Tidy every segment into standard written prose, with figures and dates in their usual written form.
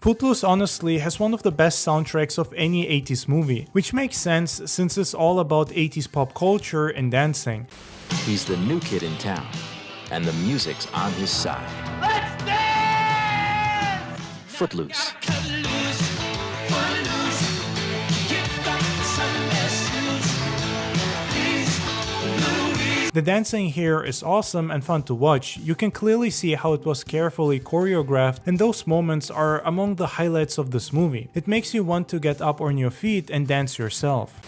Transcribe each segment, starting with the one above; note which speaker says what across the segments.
Speaker 1: Footloose honestly has one of the best soundtracks of any 80s movie, which makes sense since it's all about 80s pop culture and dancing.
Speaker 2: He's the new kid in town, and the music's on his side.
Speaker 3: Let's dance!
Speaker 2: Footloose.
Speaker 1: The dancing here is awesome and fun to watch. You can clearly see how it was carefully choreographed, and those moments are among the highlights of this movie. It makes you want to get up on your feet and dance yourself.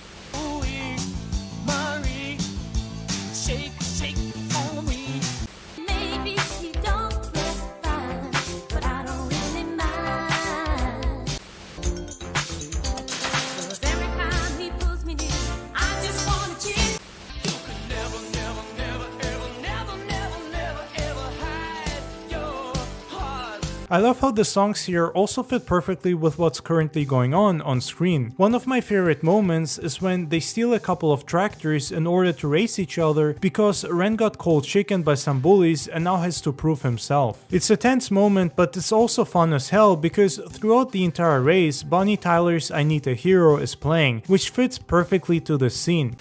Speaker 1: I love how the songs here also fit perfectly with what's currently going on screen. One of my favorite moments is when they steal a couple of tractors in order to race each other because Ren got cold chicken by some bullies and now has to prove himself. It's a tense moment, but it's also fun as hell because throughout the entire race, Bonnie Tyler's I Need a Hero is playing, which fits perfectly to the scene.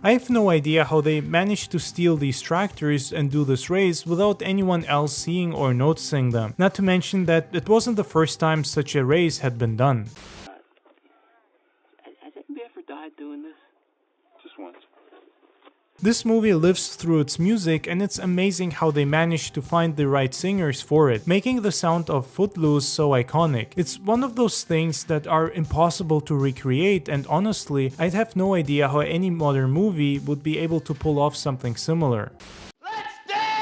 Speaker 1: I have no idea how they managed to steal these tractors and do this race without anyone else seeing or noticing them, not to mention that it wasn't the first time such a race had been done.
Speaker 4: Has anybody ever died doing this? Just once.
Speaker 1: This movie lives through its music, and it's amazing how they managed to find the right singers for it, making the sound of Footloose so iconic. It's one of those things that are impossible to recreate, and honestly, I'd have no idea how any modern movie would be able to pull off something similar.
Speaker 3: Let's dance!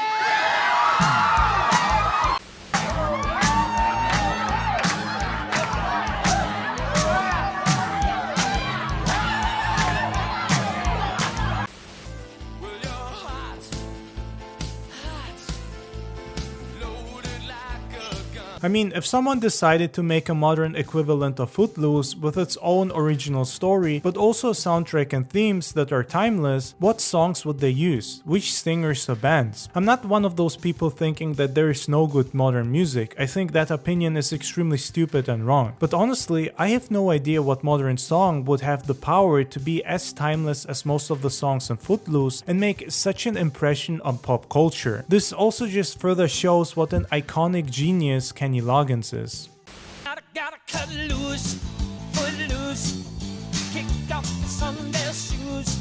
Speaker 1: I mean, if someone decided to make a modern equivalent of Footloose with its own original story, but also soundtrack and themes that are timeless, what songs would they use? Which singers or bands? I'm not one of those people thinking that there is no good modern music. I think that opinion is extremely stupid and wrong. But honestly, I have no idea what modern song would have the power to be as timeless as most of the songs in Footloose and make such an impression on pop culture. This also just further shows what an iconic genius Kenny Loggins is.
Speaker 5: Gotta cut loose, foot loose, kick off the Sunday shoes.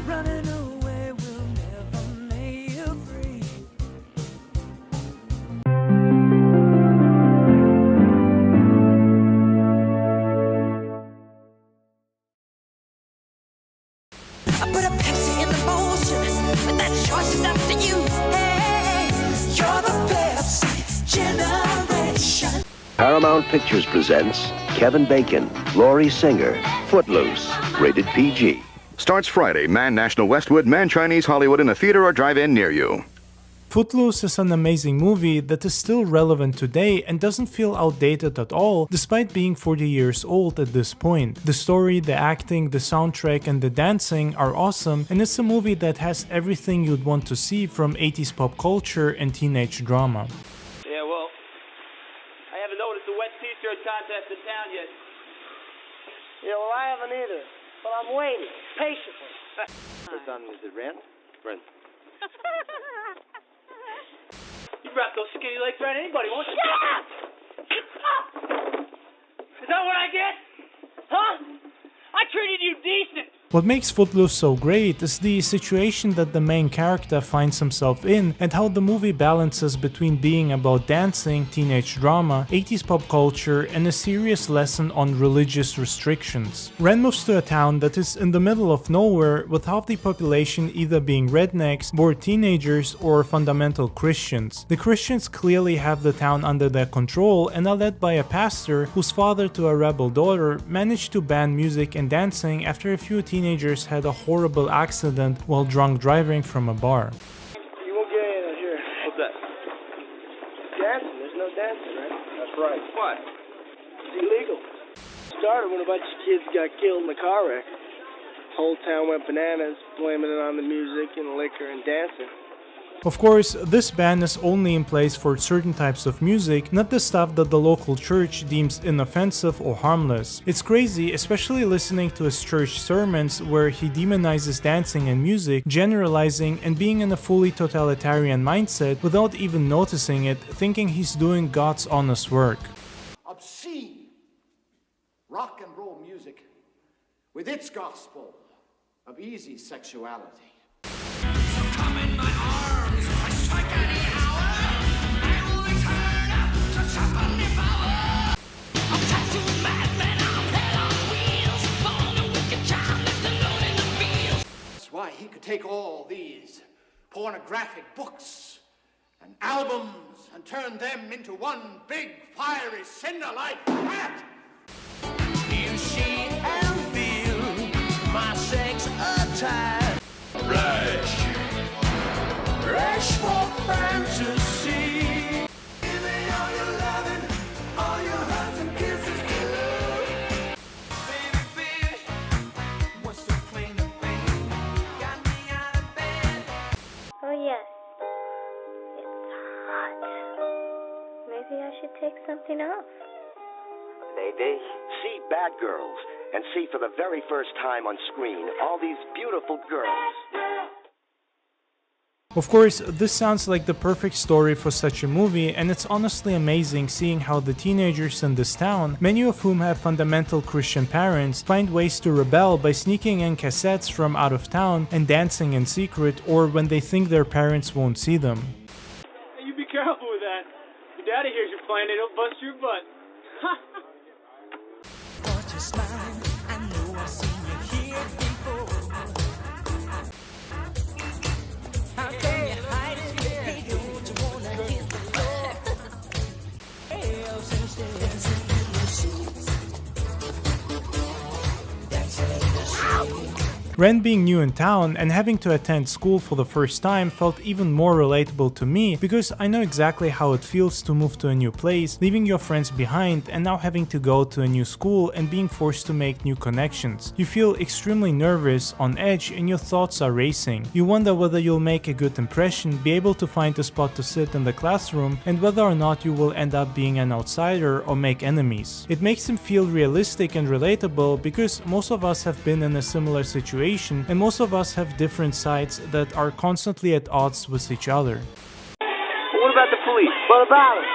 Speaker 5: Running away will never make you free. I put a Pepsi in the motion, but that choice is up to you. Hey, you're the Pepsi generation.
Speaker 6: Paramount Pictures presents Kevin Bacon, Laurie Singer, Footloose, rated PG.
Speaker 7: Starts Friday, Man National Westwood, Man Chinese Hollywood in a theater or drive-in near you.
Speaker 1: Footloose is an amazing movie that is still relevant today and doesn't feel outdated at all, despite being 40 years old at this point. The story, the acting, the soundtrack, and the dancing are awesome, and it's a movie that has everything you'd want to see from 80s pop culture and teenage drama.
Speaker 4: Yeah, well, I haven't noticed the wet t-shirt contest in town yet.
Speaker 8: Yeah, well, I haven't either. But I'm waiting, patiently.
Speaker 4: What's on, is it Rent? Rent.
Speaker 8: You wrap those skinny legs around anybody, won't you?
Speaker 3: Shut up!
Speaker 8: Is that what I get? Huh? I treated you decent.
Speaker 1: What makes Footloose so great is the situation that the main character finds himself in and how the movie balances between being about dancing, teenage drama, 80s pop culture, and a serious lesson on religious restrictions. Ren moves to a town that is in the middle of nowhere, with half the population either being rednecks, bored teenagers, or fundamental Christians. The Christians clearly have the town under their control and are led by a pastor whose father to a rebel daughter managed to ban music and dancing after a few teenage teenagers had a horrible accident while drunk driving from a bar.
Speaker 8: You won't get any of that here.
Speaker 4: What's that?
Speaker 8: Dancing. There's no dancing, right?
Speaker 4: That's right. Why?
Speaker 8: It's illegal. Started when a bunch of kids got killed in a car wreck. Whole town went bananas, blaming it on the music and liquor and dancing.
Speaker 1: Of course, this ban is only in place for certain types of music, not the stuff that the local church deems inoffensive or harmless. It's crazy, especially listening to his church sermons where he demonizes dancing and music, generalizing and being in a fully totalitarian mindset without even noticing it, thinking he's doing God's honest work.
Speaker 9: Obscene rock and roll music with its gospel of easy sexuality.
Speaker 5: Come in my arms, I strike any hour. I will return to chop and devour. I'm tattooed madman, I'm hell on wheels. Born a wicked child, left alone in the field.
Speaker 9: That's why he could take all these pornographic books and albums and turn them into one big fiery cinder like that.
Speaker 5: You see and feel my sex attire. Rush for fantasy. Give me all your loving, all your hugs and kisses too. Baby, baby, what's the claim to fame? Got me out of bed.
Speaker 10: Oh yes, it's hot. Maybe I should take something off.
Speaker 6: Maybe. See Bad Girls and see for the very first time on screen all these beautiful girls.
Speaker 1: Of course, this sounds like the perfect story for such a movie, and it's honestly amazing seeing how the teenagers in this town, many of whom have fundamental Christian parents, find ways to rebel by sneaking in cassettes from out of town and dancing in secret or when they think their parents won't see them.
Speaker 4: Hey, you be careful with that. Your daddy hears you playing it, he'll bust your butt.
Speaker 5: Watch your smile, I know I've seen you here before. How can you hide it? Hey, don't you wanna hit the floor? Hey, dancing in the sheets. Dancing in the sheets.
Speaker 1: Ren being new in town and having to attend school for the first time felt even more relatable to me because I know exactly how it feels to move to a new place, leaving your friends behind and now having to go to a new school and being forced to make new connections. You feel extremely nervous, on edge, and your thoughts are racing. You wonder whether you'll make a good impression, be able to find a spot to sit in the classroom, and whether or not you will end up being an outsider or make enemies. It makes him feel realistic and relatable because most of us have been in a similar situation and most of us have different sides that are constantly at odds with each other.
Speaker 4: But what about the police?
Speaker 8: What about it?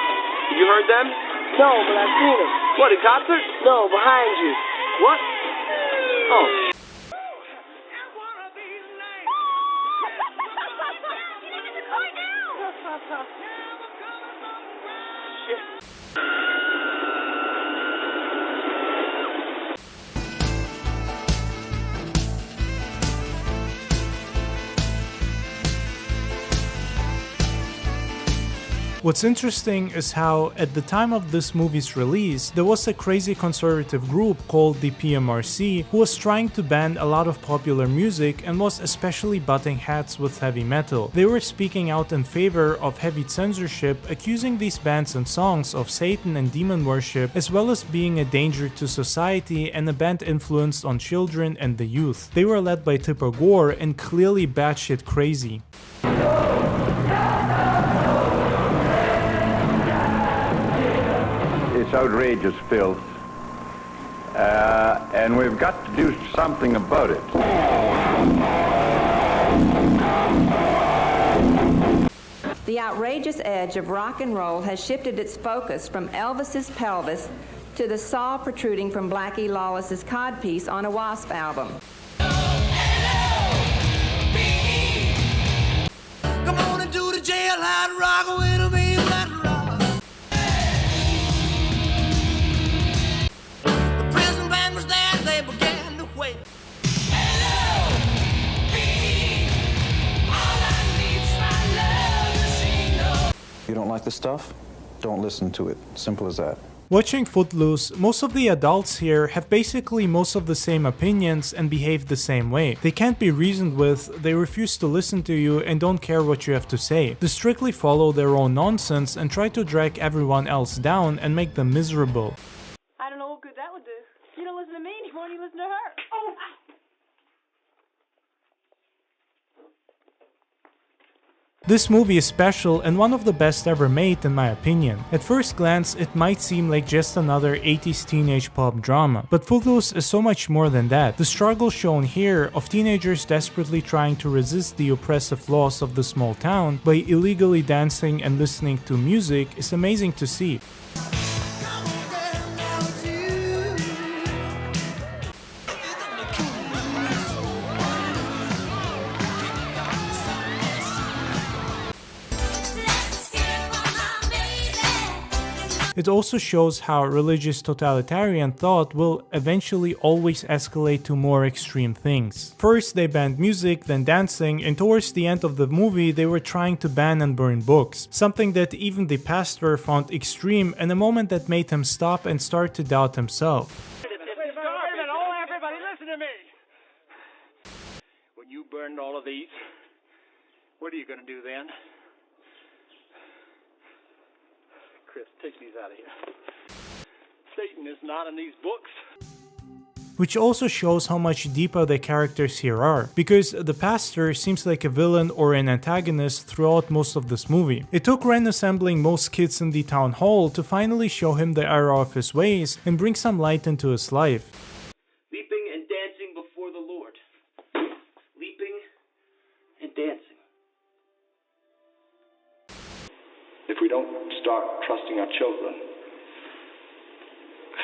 Speaker 4: You heard them?
Speaker 8: No, but I've seen him.
Speaker 4: What, a concert?
Speaker 8: No, behind you.
Speaker 4: What? Oh.
Speaker 1: What's interesting is how, at the time of this movie's release, there was a crazy conservative group called the PMRC who was trying to ban a lot of popular music and was especially butting heads with heavy metal. They were speaking out in favor of heavy censorship, accusing these bands and songs of Satan and demon worship, as well as being a danger to society and a band influenced on children and the youth. They were led by Tipper Gore and clearly batshit crazy.
Speaker 11: It's outrageous filth, and we've got to do something about it.
Speaker 12: The outrageous edge of rock and roll has shifted its focus from Elvis's pelvis to the saw protruding from Blackie Lawless's codpiece on a Wasp album.
Speaker 5: Come on and do the jailhouse rock with me, rock. The prison band was there, they began to wait.
Speaker 13: You don't like the stuff? Don't listen to it. Simple as that.
Speaker 1: Watching Footloose, most of the adults here have basically most of the same opinions and behave the same way. They can't be reasoned with, they refuse to listen to you and don't care what you have to say. They strictly follow their own nonsense and try to drag everyone else down and make them miserable.
Speaker 13: I don't know what good that would do. You don't listen to me anymore, you listen to her. Oh!
Speaker 1: This movie is special and one of the best ever made in my opinion. At first glance, it might seem like just another 80s teenage pop drama, but Footloose is so much more than that. The struggle shown here of teenagers desperately trying to resist the oppressive laws of the small town by illegally dancing and listening to music is amazing to see. It also shows how religious totalitarian thought will eventually always escalate to more extreme things. First they banned music, then dancing, and towards the end of the movie they were trying to ban and burn books, something that even the pastor found extreme and a moment that made him stop and start to doubt himself.
Speaker 9: Wait a minute, all everybody listen to me. When you burned all of these, what are you going to do then? Chris, take these out of here. Satan is not in these books.
Speaker 1: Which also shows how much deeper the characters here are, because the pastor seems like a villain or an antagonist throughout most of this movie. It took Ren assembling most kids in the town hall to finally show him the error of his ways and bring some light into his life.
Speaker 4: Leaping and dancing before the Lord. Leaping and dancing.
Speaker 14: If we don't start trusting our children,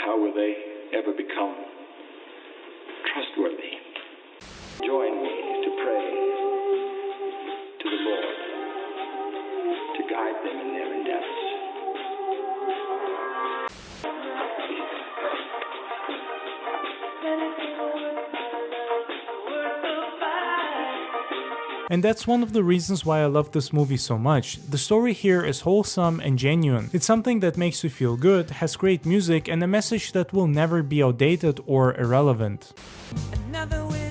Speaker 14: how will they ever become trustworthy? Join me to pray to the Lord to guide them in their endeavors.
Speaker 1: And that's one of the reasons why I love this movie so much. The story here is wholesome and genuine. It's something that makes you feel good, has great music, and a message that will never be outdated or irrelevant.
Speaker 5: Another way